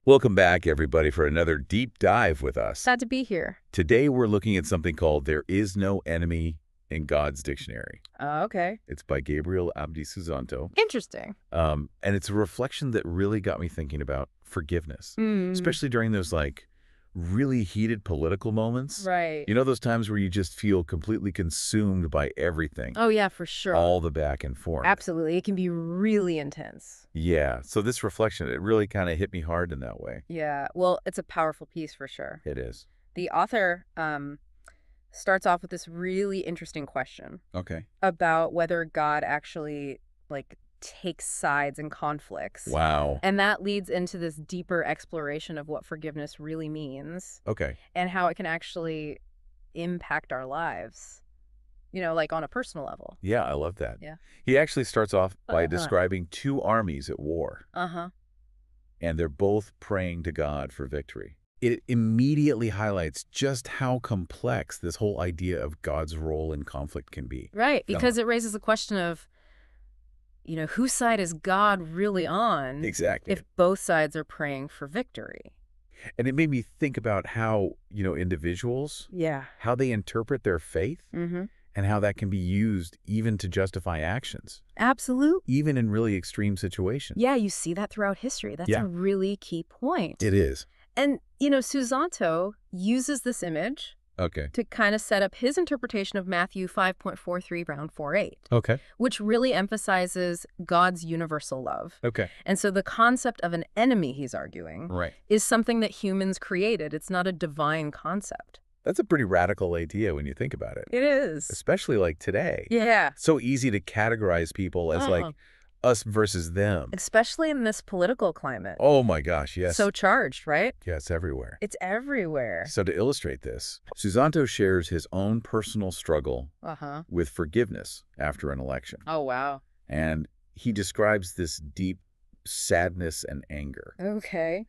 Welcome back, everybody, for another deep dive with us. Glad to be here. Today, we're looking at something called There Is No Enemy in God's Dictionary. Okay. It's by Gabriel, Abdi, Susanto. Interesting. And it's a reflection that really got me thinking about forgiveness, especially during those, really heated political moments. Right. You know, those times where you just feel completely consumed by everything. Oh, yeah, for sure. All the back and forth. Absolutely. It can be really intense. Yeah. So this reflection, it really kind of hit me hard in that way. Yeah. Well, it's a powerful piece for sure. It is. The author starts off with this really interesting question Okay. about whether God actually, takes sides in conflicts. Wow. And that leads into this deeper exploration of what forgiveness really means Okay. and how it can actually impact our lives, on a personal level. Yeah, I love that. Yeah. He actually starts off by describing two armies at war. Uh-huh. And they're both praying to God for victory. It immediately highlights just how complex this whole idea of God's role in conflict can be. Right, because it raises the question of, whose side is God really on? Exactly. If both sides are praying for victory. And it made me think about how, individuals, how they interpret their faith, and how that can be used even to justify actions. Absolutely. Even in really extreme situations. Yeah, you see that throughout history. That's a really key point. It is. And, Susanto uses this image to kind of set up his interpretation of Matthew 5.43, round 4.8. Okay. Which really emphasizes God's universal love. Okay. And so the concept of an enemy, he's arguing, is something that humans created. It's not a divine concept. That's a pretty radical idea when you think about it. It is. Especially today. Yeah. So easy to categorize people as us versus them. Especially in this political climate. Oh my gosh, yes. So charged, right? Yeah, it's everywhere. It's everywhere. So to illustrate this, Susanto shares his own personal struggle with forgiveness after an election. Oh, wow. And he describes this deep sadness and anger. Okay.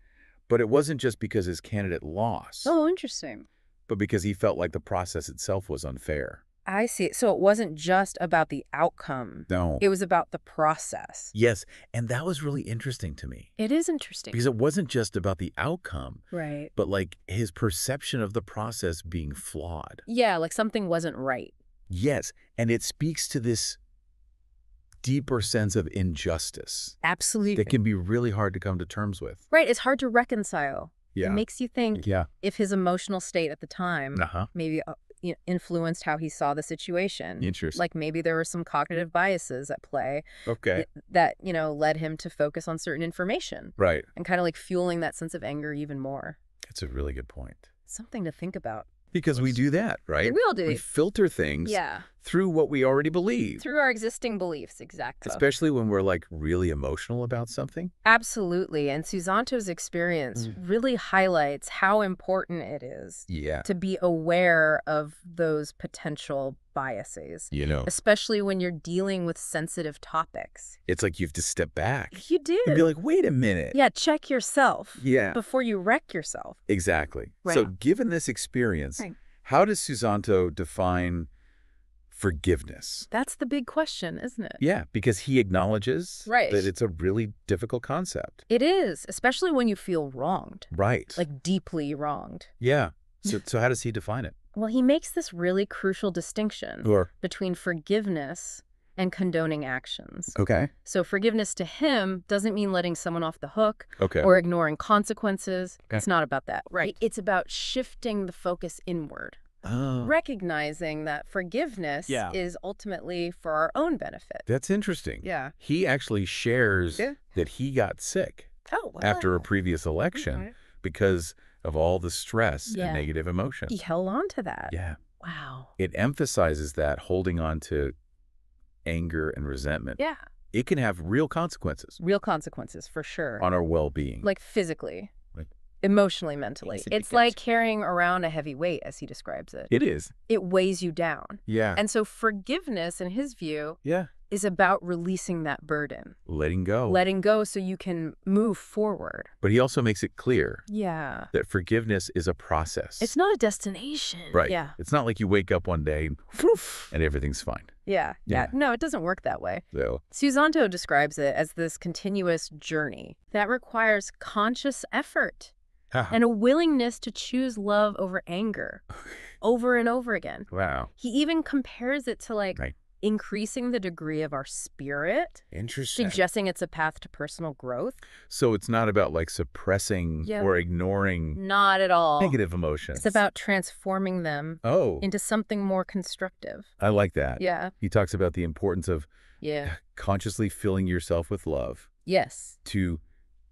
But it wasn't just because his candidate lost. Oh, interesting. But because he felt like the process itself was unfair. I see. So it wasn't just about the outcome. No. It was about the process. Yes. And that was really interesting to me. It is interesting. Because it wasn't just about the outcome. Right. But his perception of the process being flawed. Yeah, something wasn't right. Yes. And it speaks to this deeper sense of injustice. Absolutely. That can be really hard to come to terms with. Right. It's hard to reconcile. Yeah. It makes you think if his emotional state at the time maybe influenced how he saw the situation. Interesting. Maybe there were some cognitive biases at play. Okay. That, led him to focus on certain information. Right. And kind of fueling that sense of anger even more. That's a really good point. Something to think about. Because we do that, right? We all do. We filter things through what we already believe. Through our existing beliefs, exactly. Especially when we're really emotional about something. Absolutely. And Susanto's experience really highlights how important it is to be aware of those potential biases. Especially when you're dealing with sensitive topics. It's you have to step back. You do. And be like, wait a minute. Yeah, check yourself. Yeah. Before you wreck yourself. Exactly. Right. So given this experience, how does Susanto define forgiveness? That's the big question, isn't it? Yeah, because he acknowledges that it's a really difficult concept. It is, especially when you feel wronged. Right. Deeply wronged. Yeah. So how does he define it? Well, he makes this really crucial distinction between forgiveness and condoning actions. Okay. So forgiveness to him doesn't mean letting someone off the hook Okay. or ignoring consequences. Okay. It's not about that. Right. It's about shifting the focus inward. Oh. Recognizing that forgiveness is ultimately for our own benefit. That's interesting. Yeah. He actually shares that he got sick after a previous election because of all the stress and negative emotion. He held on to that. Yeah. Wow. It emphasizes that holding on to anger and resentment. Yeah. It can have real consequences. Real consequences, for sure. On our well-being. Physically. Emotionally, mentally. It's like carrying around a heavy weight, as he describes it. It is. It weighs you down. Yeah. And so forgiveness, in his view, is about releasing that burden. Letting go. Letting go so you can move forward. But he also makes it clear that forgiveness is a process. It's not a destination. Right. Yeah. It's not like you wake up one day and everything's fine. Yeah. No, it doesn't work that way. So. Susanto describes it as this continuous journey that requires conscious effort and a willingness to choose love over anger over and over again. Wow. He even compares it to increasing the degree of our spirit. Interesting. Suggesting it's a path to personal growth. So it's not about suppressing or ignoring not at all negative emotions. It's about transforming them into something more constructive. I like that. Yeah. He talks about the importance of consciously filling yourself with love. Yes. To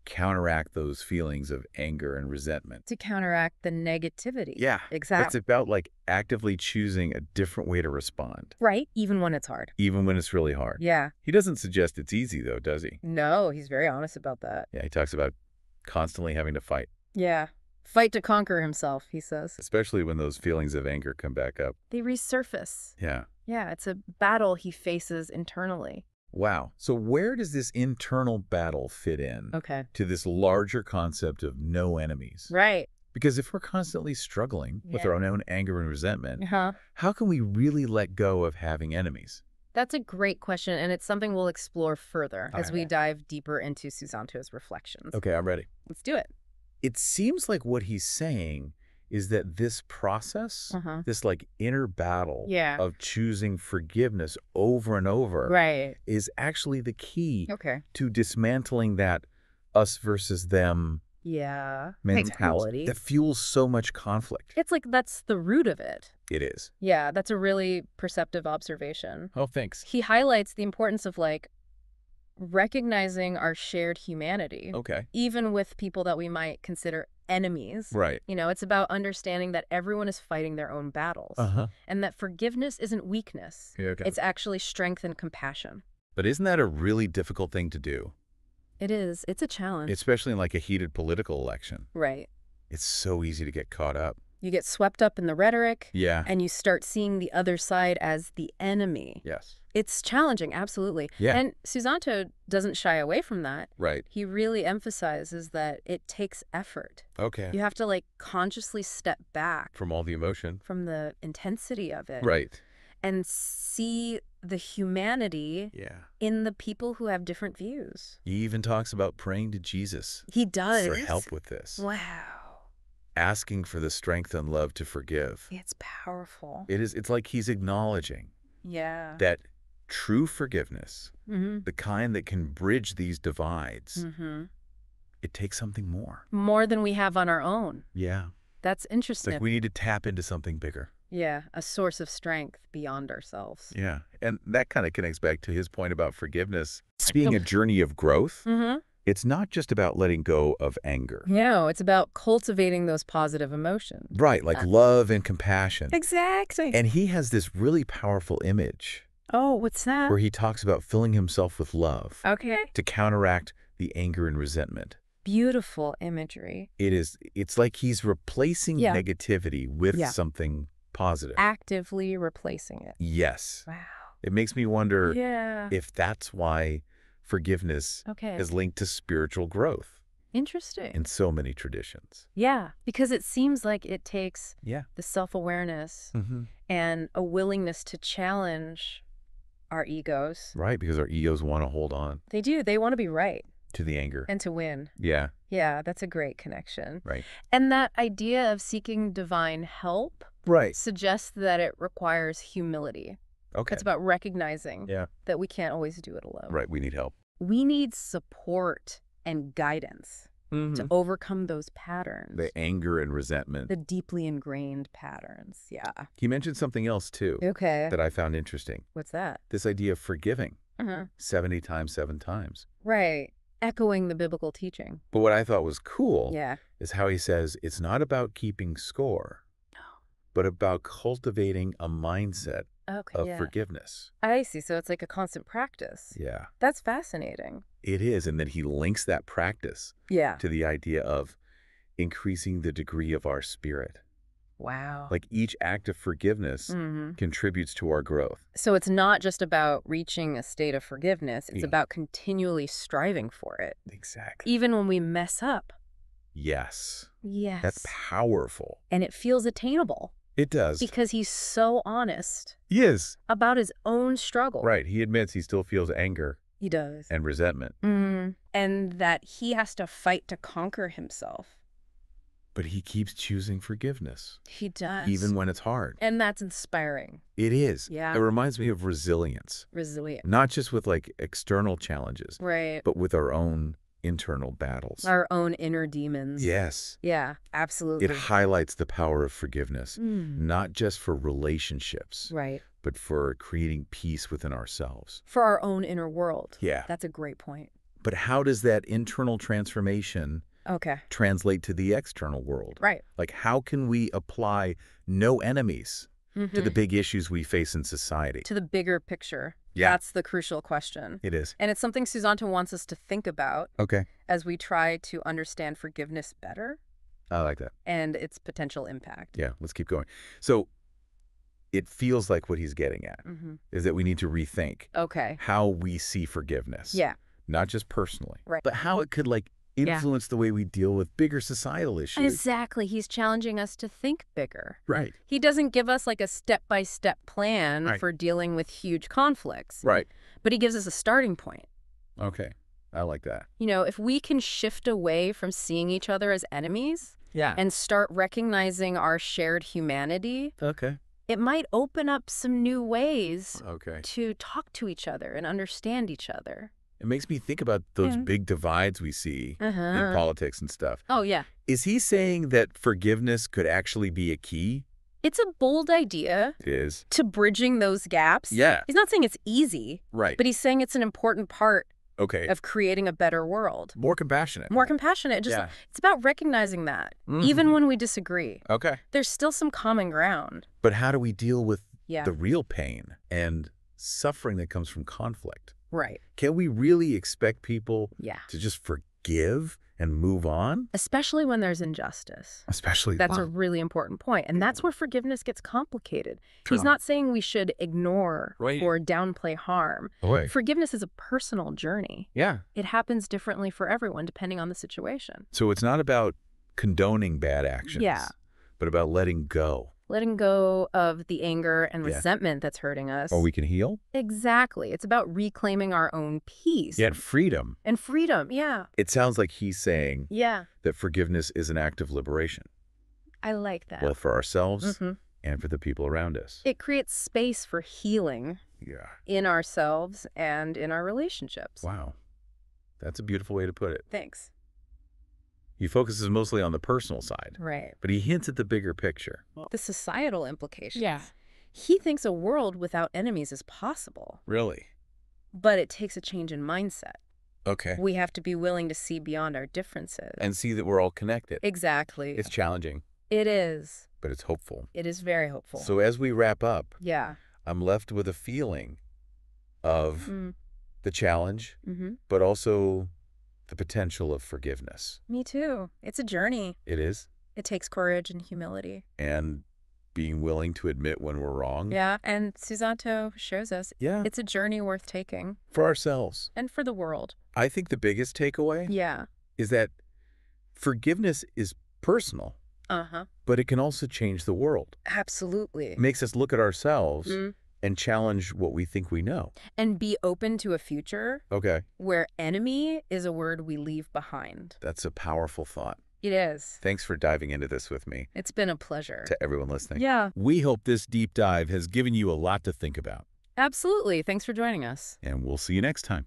counteract those feelings of anger and resentment. To counteract the negativity. Yeah. Exactly. It's about actively choosing a different way to respond. Right. Even when it's hard. Even when it's really hard. Yeah. He doesn't suggest it's easy though, does he? No, he's very honest about that. Yeah, he talks about constantly having to fight. Yeah. Fight to conquer himself, he says. Especially when those feelings of anger come back up. They resurface. Yeah. Yeah, it's a battle he faces internally. Wow. So where does this internal battle fit in to this larger concept of no enemies? Right. Because if we're constantly struggling with our own anger and resentment, how can we really let go of having enemies? That's a great question, and it's something we'll explore further as we dive deeper into Susanto's reflections. Okay, I'm ready. Let's do it. It seems like what he's saying is that this process, this inner battle of choosing forgiveness over and over is actually the key to dismantling that us versus them mentality that fuels so much conflict. It's that's the root of it. It is. Yeah, that's a really perceptive observation. Oh, thanks. He highlights the importance of recognizing our shared humanity. Okay. Even with people that we might consider enemies. Right. It's about understanding that everyone is fighting their own battles. And that forgiveness isn't weakness. It's actually strength and compassion. But isn't that a really difficult thing to do? It is. It's a challenge. Especially in a heated political election. Right. It's so easy to get caught up. You get swept up in the rhetoric. Yeah. And you start seeing the other side as the enemy. Yes. It's challenging, absolutely. Yeah. And Susanto doesn't shy away from that. Right. He really emphasizes that it takes effort. Okay. You have to consciously step back. From all the emotion. From the intensity of it. Right. And see the humanity in the people who have different views. He even talks about praying to Jesus. He does. For help with this. Wow. Asking for the strength and love to forgive. It's powerful. It is. It's like he's acknowledging that true forgiveness, the kind that can bridge these divides, it takes something more. More than we have on our own. Yeah. That's interesting. It's we need to tap into something bigger. Yeah, a source of strength beyond ourselves. Yeah, and that kind of connects back to his point about forgiveness. It's being a journey of growth. It's not just about letting go of anger. No, it's about cultivating those positive emotions. Right, love and compassion. Exactly. And he has this really powerful image. Oh, what's that? Where he talks about filling himself with love. Okay. To counteract the anger and resentment. Beautiful imagery. It is. It's like he's replacing negativity with something positive. Actively replacing it. Yes. Wow. It makes me wonder if that's why forgiveness is linked to spiritual growth. Interesting. In so many traditions. Yeah, because it seems like it takes the self-awareness and a willingness to challenge our egos. Right, because our egos want to hold on. They do. They want to be right. To the anger. And to win. Yeah. Yeah, that's a great connection. Right. And that idea of seeking divine help suggests that it requires humility. Okay. It's about recognizing that we can't always do it alone. Right, we need help. We need support and guidance to overcome those patterns. The anger and resentment. The deeply ingrained patterns, yeah. He mentioned something else, too, that I found interesting. What's that? This idea of forgiving 70 times, 7 times. Right. Echoing the biblical teaching. But what I thought was cool is how he says it's not about keeping score, but about cultivating a mindset of forgiveness. I see. So it's like a constant practice. Yeah. That's fascinating. It is. And then he links that practice to the idea of increasing the degree of our spirit. Wow. Like each act of forgiveness contributes to our growth. So it's not just about reaching a state of forgiveness. It's about continually striving for it. Exactly. Even when we mess up. Yes. Yes. That's powerful. And it feels attainable. It does. Because he's so honest. He is. About his own struggle. Right. He admits he still feels anger. He does. And resentment. And that he has to fight to conquer himself. But he keeps choosing forgiveness. He does. Even when it's hard. And that's inspiring. It is. Yeah. It reminds me of resilience. Resilient. Not just with like external challenges. Right. But with our own internal battles. Our own inner demons. Yes. Yeah, absolutely. It highlights the power of forgiveness. Not just for relationships. Right. But for creating peace within ourselves. For our own inner world. Yeah. That's a great point. But how does that internal transformation translate to the external world? Right. Like, how can we apply no enemies to the big issues we face in society? To the bigger picture. Yeah. That's the crucial question. It is. And it's something Susanto wants us to think about as we try to understand forgiveness better. I like that. And its potential impact. Yeah, let's keep going. So it feels like what he's getting at is that we need to rethink how we see forgiveness. Yeah. Not just personally, right, but how it could like influence the way we deal with bigger societal issues. Exactly. He's challenging us to think bigger. Right. He doesn't give us like a step-by-step plan for dealing with huge conflicts. Right. But he gives us a starting point. Okay. I like that. You know, if we can shift away from seeing each other as enemies and start recognizing our shared humanity, it might open up some new ways to talk to each other and understand each other. It makes me think about those big divides we see in politics and stuff. Oh, yeah. Is he saying that forgiveness could actually be a key? It's a bold idea. It is. To bridging those gaps. Yeah. He's not saying it's easy. Right. But he's saying it's an important part of creating a better world. More compassionate. More compassionate. It's about recognizing that, even when we disagree. There's still some common ground. But how do we deal with the real pain and suffering that comes from conflict? Right. Can we really expect people to just forgive and move on? Especially when there's injustice. That's a really important point. And that's where forgiveness gets complicated. He's not saying we should ignore or downplay harm. Forgiveness is a personal journey. Yeah. It happens differently for everyone depending on the situation. So it's not about condoning bad actions, but about letting go. Letting go of the anger and resentment that's hurting us. Or we can heal? Exactly. It's about reclaiming our own peace. Yet freedom. And freedom, yeah. It sounds like he's saying that forgiveness is an act of liberation. I like that. Both for ourselves and for the people around us. It creates space for healing in ourselves and in our relationships. Wow. That's a beautiful way to put it. Thanks. He focuses mostly on the personal side. Right. But he hints at the bigger picture. The societal implications. Yeah. He thinks a world without enemies is possible. Really? But it takes a change in mindset. Okay. We have to be willing to see beyond our differences. And see that we're all connected. Exactly. It's challenging. It is. But it's hopeful. It is very hopeful. So as we wrap up, yeah, I'm left with a feeling of the challenge, but also the potential of forgiveness. Me too. It's a journey. It is. It takes courage and humility. And being willing to admit when we're wrong. Yeah, and Susanto shows us it's a journey worth taking. For ourselves. And for the world. I think the biggest takeaway is that forgiveness is personal. But it can also change the world. Absolutely. It makes us look at ourselves and challenge what we think we know. And be open to a future where enemy is a word we leave behind. That's a powerful thought. It is. Thanks for diving into this with me. It's been a pleasure. To everyone listening. Yeah. We hope this deep dive has given you a lot to think about. Absolutely. Thanks for joining us. And we'll see you next time.